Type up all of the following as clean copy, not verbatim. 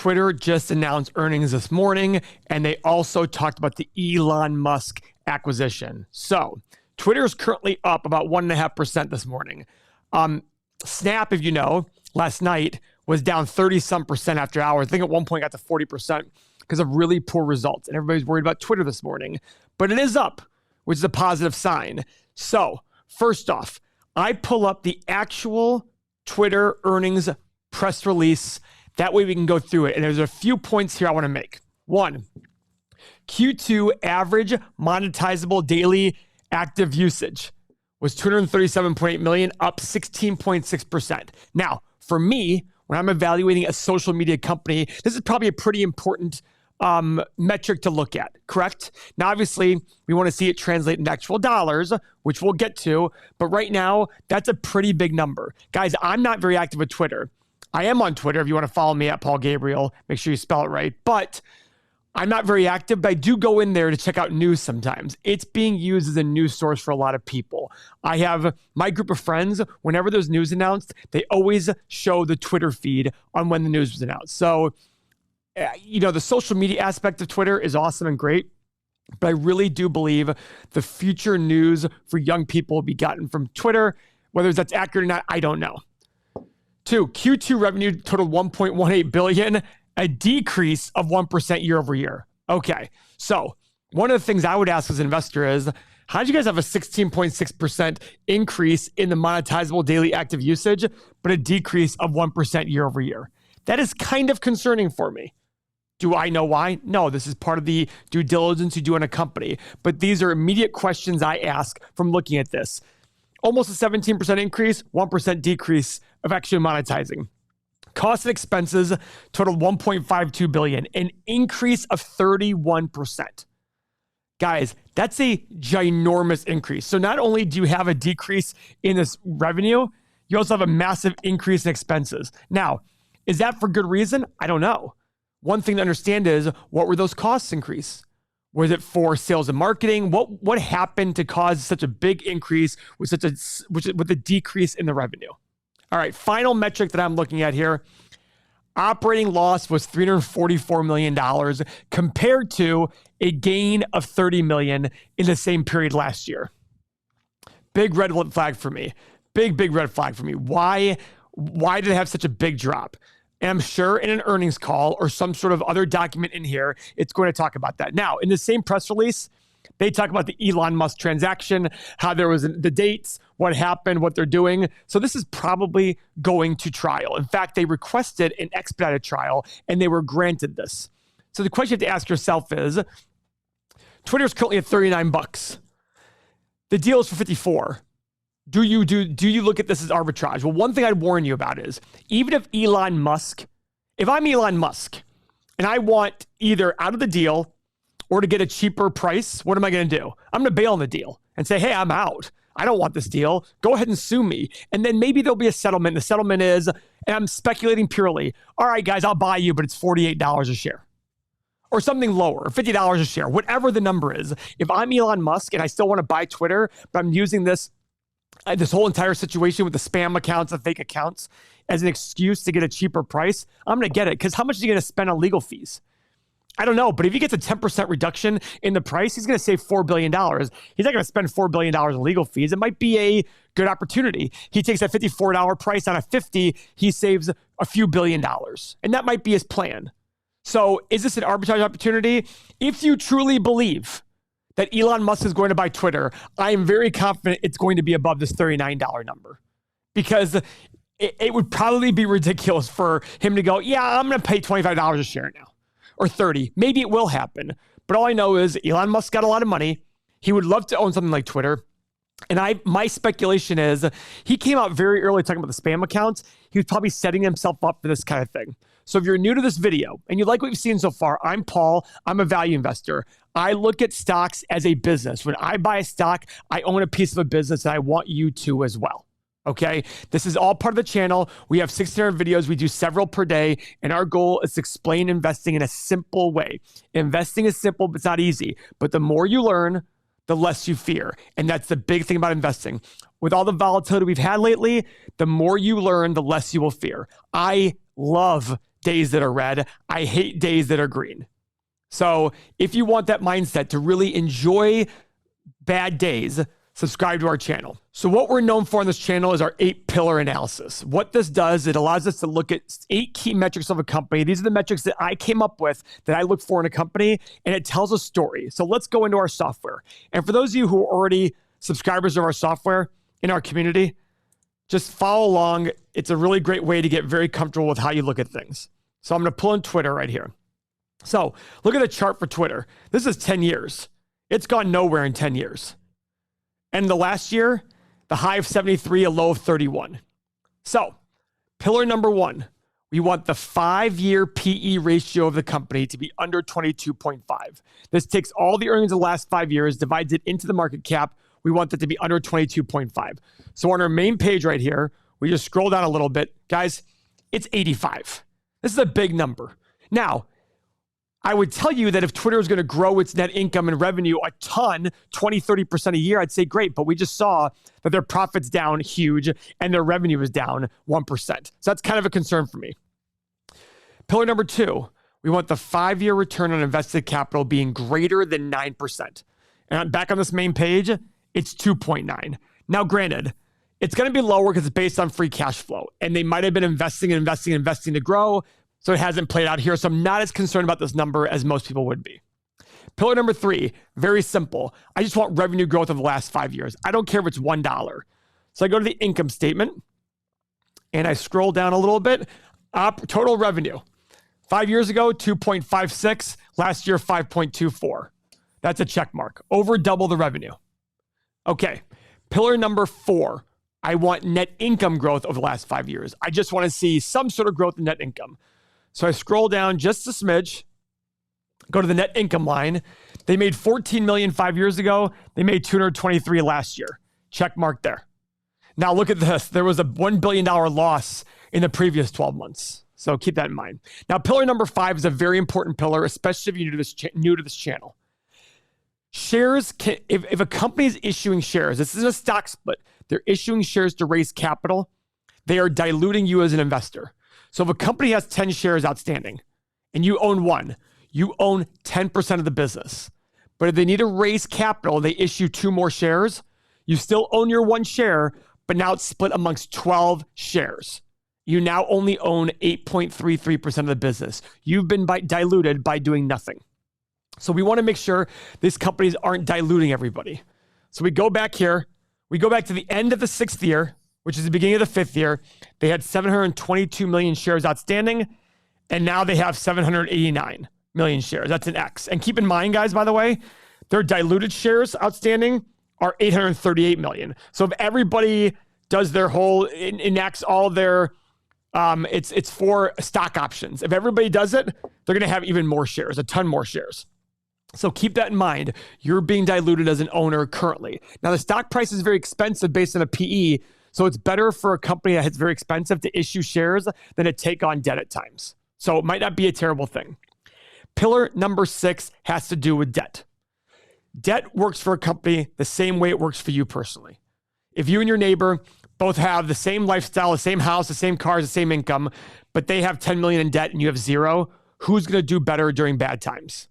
Twitter just announced earnings this morning, and they also talked about the Elon Musk acquisition. So Twitter is currently up about 1.5% this morning. Snap, if you know, last night was down 30-some% after hours. I think at one point got to 40% because of really poor results. And everybody's worried about Twitter this morning. But it is up, which is a positive sign. So first off, I pull up the actual Twitter earnings press release. That way we can go through it. And there's a few points here I want to make. One, Q2 average monetizable daily active usage was 237.8 million, up 16.6%. Now, for me, when I'm evaluating a social media company, this is probably a pretty important metric to look at, correct? Now, obviously, we want to see it translate into actual dollars, which we'll get to. But right now, that's a pretty big number. Guys, I'm not very active with Twitter. I am on Twitter. If you want to follow me at Paul Gabriel, make sure you spell it right. But I'm not very active, but I do go in there to check out news sometimes. It's being used as a news source for a lot of people. I have my group of friends, whenever there's news announced, they always show the Twitter feed on when the news was announced. So, the social media aspect of Twitter is awesome and great, but I really do believe the future news for young people will be gotten from Twitter. Whether that's accurate or not, I don't know. 2, Q2 revenue totaled 1.18 billion, a decrease of 1% year over year. Okay, so one of the things I would ask as an investor is, how did you guys have a 16.6% increase in the monetizable daily active usage, but a decrease of 1% year over year? That is kind of concerning for me. Do I know why? No, this is part of the due diligence you do in a company. But these are immediate questions I ask from looking at this. Almost a 17% increase, 1% decrease of actually monetizing. Costs and expenses totaled 1.52 billion, an increase of 31%. Guys, that's a ginormous increase. So not only do you have a decrease in this revenue, you also have a massive increase in expenses. Now, is that for good reason? I don't know. One thing to understand is, what were those costs increase? Was it for sales and marketing? What happened to cause such a big increase with a decrease in the revenue? All right, final metric that I'm looking at here. Operating loss was $344 million compared to a gain of $30 million in the same period last year. Big red flag for me. Big red flag for me. Why did it have such a big drop? And I'm sure in an earnings call or some sort of other document in here, it's going to talk about that. Now, in the same press release, they talk about the Elon Musk transaction, how there was the dates, what happened, what they're doing. So this is probably going to trial. In fact, they requested an expedited trial and they were granted this. So the question you have to ask yourself is, Twitter's currently at $39. The deal is for $54. Do you look at this as arbitrage? Well, one thing I'd warn you about is, even if I'm Elon Musk and I want either out of the deal or to get a cheaper price, what am I going to do? I'm going to bail on the deal and say, hey, I'm out. I don't want this deal. Go ahead and sue me. And then maybe there'll be a settlement. The settlement is, and I'm speculating purely, all right, guys, I'll buy you, but it's $48 a share. Or something lower, $50 a share, whatever the number is. If I'm Elon Musk and I still want to buy Twitter, but I'm using this whole entire situation with the spam accounts, the fake accounts, as an excuse to get a cheaper price, I'm going to get it. Because how much is he going to spend on legal fees? I don't know, but if he gets a 10% reduction in the price, he's going to save $4 billion. He's not going to spend $4 billion in legal fees. It might be a good opportunity. He takes a $54 price on a $50, he saves a few $1 billion. And that might be his plan. So is this an arbitrage opportunity? If you truly believe that Elon Musk is going to buy Twitter, I am very confident it's going to be above this $39 number. Because it would probably be ridiculous for him to go, yeah, I'm going to pay $25 a share now. Or 30. Maybe it will happen. But all I know is Elon Musk got a lot of money. He would love to own something like Twitter. And my speculation is he came out very early talking about the spam accounts. He was probably setting himself up for this kind of thing. So if you're new to this video and you like what you've seen so far, I'm Paul. I'm a value investor. I look at stocks as a business. When I buy a stock, I own a piece of a business, and I want you to as well. Okay, this is all part of the channel. We have 600 videos. We do several per day. And our goal is to explain investing in a simple way. Investing is simple, but it's not easy. But the more you learn, the less you fear. And that's the big thing about investing. With all the volatility we've had lately, the more you learn, the less you will fear. I love days that are red. I hate days that are green. So if you want that mindset to really enjoy bad days, subscribe to our channel. So what we're known for on this channel is our 8-pillar analysis. What this does, it allows us to look at 8 key metrics of a company. These are the metrics that I came up with that I look for in a company, and it tells a story. So let's go into our software. And for those of you who are already subscribers of our software in our community, just follow along. It's a really great way to get very comfortable with how you look at things. So I'm going to pull in Twitter right here. So look at the chart for Twitter. This is 10 years. It's gone nowhere in 10 years. And the last year, the high of 73, a low of 31. So pillar number 1, we want the 5-year PE ratio of the company to be under 22.5. This takes all the earnings of the last 5 years, divides it into the market cap. We want that to be under 22.5. So on our main page right here, we just scroll down a little bit. Guys, it's 85. This is a big number. Now, I would tell you that if Twitter is going to grow its net income and revenue a ton, 20, 30% a year, I'd say great. But we just saw that their profit's down huge and their revenue is down 1%. So that's kind of a concern for me. Pillar number 2, we want the 5-year return on invested capital being greater than 9%. And back on this main page, it's 2.9. Now, granted, it's going to be lower because it's based on free cash flow. And they might have been investing to grow. So it hasn't played out here. So I'm not as concerned about this number as most people would be. Pillar number 3, very simple. I just want revenue growth of the last 5 years. I don't care if it's $1. So I go to the income statement and I scroll down a little bit. Total revenue. 5 years ago, 2.56. Last year, 5.24. That's a check mark. Over double the revenue. Okay. Pillar number 4. I want net income growth over the last 5 years. I just want to see some sort of growth in net income. So I scroll down just a smidge, go to the net income line. They made $14 million 5 years ago. They made $223 last year. Check mark there. Now look at this. There was a $1 billion loss in the previous 12 months. So keep that in mind. Now, pillar number 5 is a very important pillar, especially if you're new to this channel. Shares, if a company is issuing shares, this is a stock split. They're issuing shares to raise capital. They are diluting you as an investor. So if a company has 10 shares outstanding and you own 1, you own 10% of the business. But if they need to raise capital, they issue 2 more shares, you still own your 1 share, but now it's split amongst 12 shares. You now only own 8.33% of the business. You've been diluted by doing nothing. So we want to make sure these companies aren't diluting everybody. So we go back here. We go back to the end of the 6th year, which is the beginning of the 5th year. They had 722 million shares outstanding, and now they have 789 million shares. That's an X. And keep in mind, guys, by the way, their diluted shares outstanding are 838 million. So if everybody does their whole, enacts all their, it's for stock options. If everybody does it, they're going to have even more shares, a ton more shares. So keep that in mind. You're being diluted as an owner currently. Now, the stock price is very expensive based on a PE, so it's better for a company that's very expensive to issue shares than to take on debt at times. So it might not be a terrible thing. Pillar number 6 has to do with debt. Debt works for a company the same way it works for you personally. If you and your neighbor both have the same lifestyle, the same house, the same cars, the same income, but they have 10 million in debt and you have 0, who's going to do better during bad times?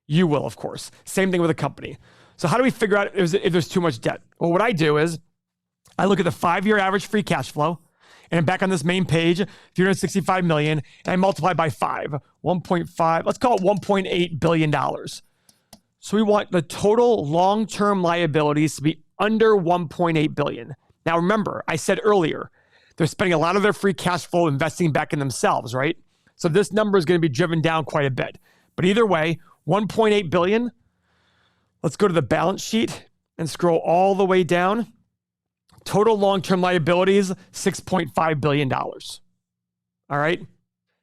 You will, of course. Same thing with a company. So how do we figure out if there's too much debt? Well, what I do is I look at the 5-year average free cash flow, and I'm back on this main page, 365 million, and I multiply by 5, 1.5, let's call it $1.8 billion. So we want the total long-term liabilities to be under 1.8 billion. Now remember, I said earlier, they're spending a lot of their free cash flow investing back in themselves, right? So this number is going to be driven down quite a bit. But either way, 1.8 billion. Let's go to the balance sheet and scroll all the way down. Total long-term liabilities, $6.5 billion. All right.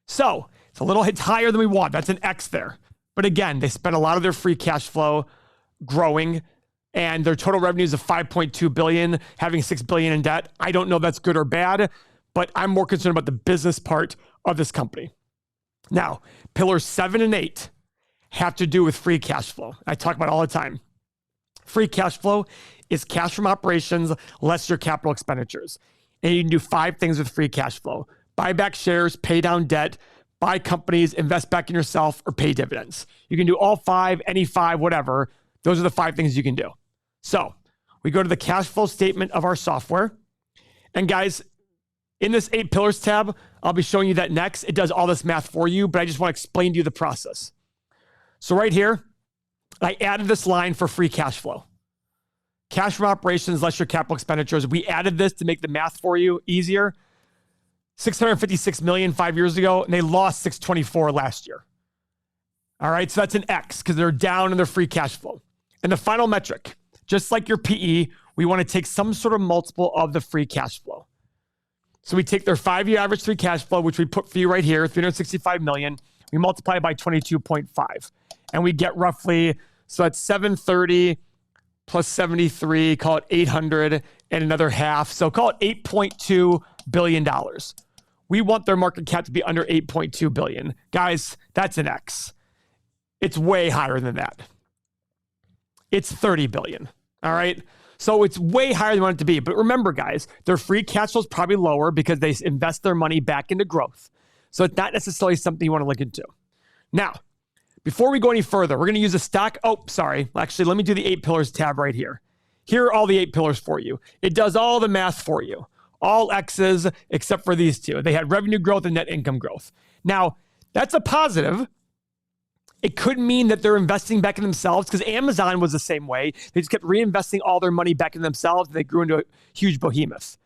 So it's a little, it's higher than we want. That's an X there. But again, they spent a lot of their free cash flow growing, and their total revenues of 5.2 billion, having 6 billion in debt. I don't know if that's good or bad, but I'm more concerned about the business part of this company. Now, pillars 7 and 8 have to do with free cash flow. I talk about it all the time. Free cash flow is cash from operations less your capital expenditures. And you can do 5 things with free cash flow: buy back shares, pay down debt, buy companies, invest back in yourself, or pay dividends. You can do all 5, any 5, whatever. Those are the 5 things you can do. So we go to the cash flow statement of our software. And guys, in this 8 pillars tab, I'll be showing you that next. It does all this math for you, but I just want to explain to you the process. So right here, I added this line for free cash flow. Cash from operations less your capital expenditures. We added this to make the math for you easier. 656 million 5 years ago, and they lost 624 last year. All right, so that's an X because they're down in their free cash flow. And the final metric, just like your PE, we want to take some sort of multiple of the free cash flow. So we take their 5-year average free cash flow, which we put for you right here, 365 million. We multiply by 22.5. And we get roughly, so that's 730 plus 73, call it 800 and another half. So call it $8.2 billion. We want their market cap to be under 8.2 billion. Guys, that's an X. It's way higher than that. It's 30 billion. All right. So it's way higher than we want it to be. But remember, guys, their free cash flow is probably lower because they invest their money back into growth. So it's not necessarily something you want to look into. Now, before we go any further, we're going to use a stock. Oh, sorry. Actually, let me do the 8 pillars tab right here. Here are all the 8 pillars for you. It does all the math for you. All X's except for these 2. They had revenue growth and net income growth. Now, that's a positive. It could mean that they're investing back in themselves because Amazon was the same way. They just kept reinvesting all their money back in themselves and they grew into a huge behemoth.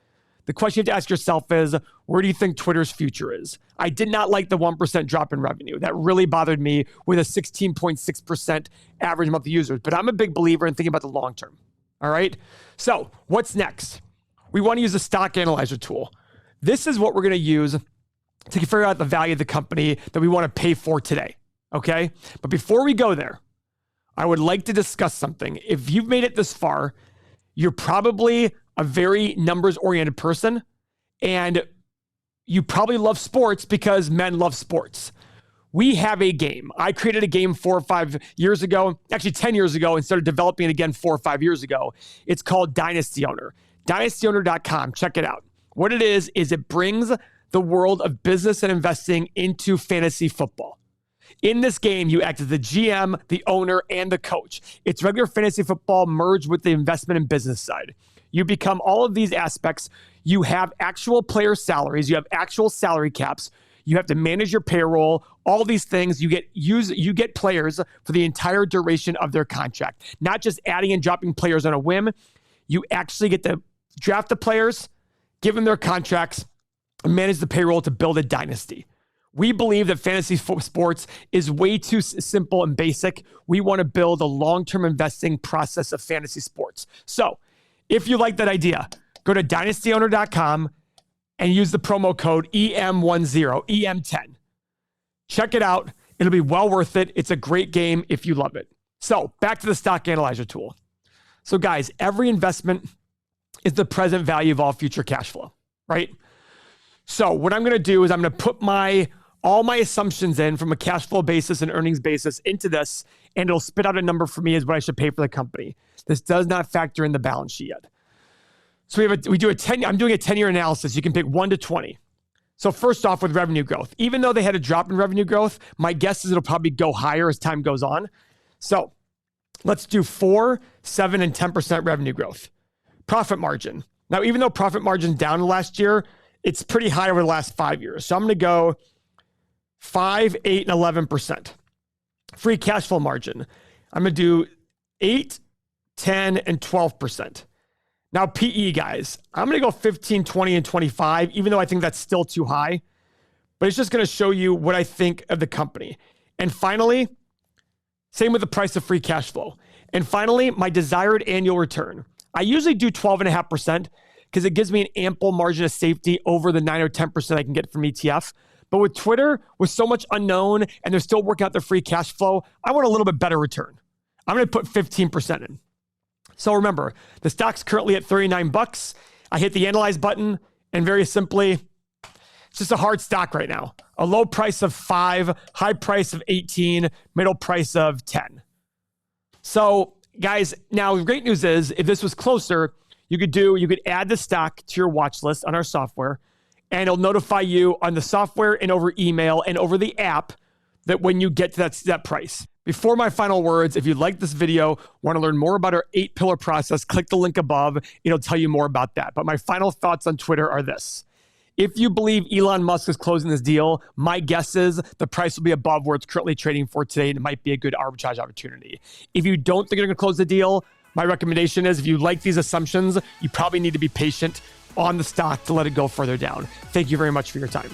The question you have to ask yourself is, where do you think Twitter's future is? I did not like the 1% drop in revenue. That really bothered me with a 16.6% average monthly users. But I'm a big believer in thinking about the long term. All right. So what's next? We want to use a stock analyzer tool. This is what we're going to use to figure out the value of the company that we want to pay for today. Okay. But before we go there, I would like to discuss something. If you've made it this far, you're probably a very numbers-oriented person, and you probably love sports because men love sports. We have a game. I created a game 4 or 5 years ago, actually 10 years ago, and started developing it again 4 or 5 years ago. It's called Dynasty Owner. DynastyOwner.com. Check it out. What it is it brings the world of business and investing into fantasy football. In this game, you act as the GM, the owner, and the coach. It's regular fantasy football merged with the investment and business side. You become all of these aspects. You have actual player salaries. You have actual salary caps. You have to manage your payroll. All these things. You get players for the entire duration of their contract. Not just adding and dropping players on a whim. You actually get to draft the players, give them their contracts, and manage the payroll to build a dynasty. We believe that fantasy sports is way too simple and basic. We want to build a long-term investing process of fantasy sports. So if you like that idea, go to dynastyowner.com and use the promo code EM10, EM10. Check it out. It'll be well worth it. It's a great game if you love it. So back to the stock analyzer tool. So guys, every investment is the present value of all future cash flow, right? So what I'm going to do is I'm going to put all my assumptions in from a cash flow basis and earnings basis into this, and it'll spit out a number for me as what I should pay for the company. This does not factor in the balance sheet yet. So I'm doing a 10-year analysis. You can pick 1 to 20. So first off with revenue growth, even though they had a drop in revenue growth, my guess is it'll probably go higher as time goes on. So let's do 4, 7, and 10% revenue growth. Profit margin. Now, even though profit margin's down last year, it's pretty high over the last 5 years. So I'm going to go 5, 8, and 11%. Free cash flow margin. I'm going to do 8, 10, and 12%. Now, PE, guys, I'm going to go 15, 20, and 25, even though I think that's still too high. But it's just going to show you what I think of the company. And finally, same with the price of free cash flow. And finally, my desired annual return. I usually do 12.5% because it gives me an ample margin of safety over the 9 or 10% I can get from ETF. But with Twitter, with so much unknown and they're still working out their free cash flow, I want a little bit better return. I'm going to put 15% in. So remember, the stock's currently at $39. I hit the analyze button, and very simply, it's just a hard stock right now. A low price of 5, high price of 18, middle price of 10. So guys, now the great news is if this was closer, you could add the stock to your watch list on our software, and it'll notify you on the software and over email and over the app that when you get to that price. Before my final words, if you like this video, want to learn more about our 8-pillar process, click the link above. It'll tell you more about that. But my final thoughts on Twitter are this. If you believe Elon Musk is closing this deal, my guess is the price will be above where it's currently trading for today, and it might be a good arbitrage opportunity. If you don't think they're going to close the deal, my recommendation is if you like these assumptions, you probably need to be patient on the stock to let it go further down. Thank you very much for your time.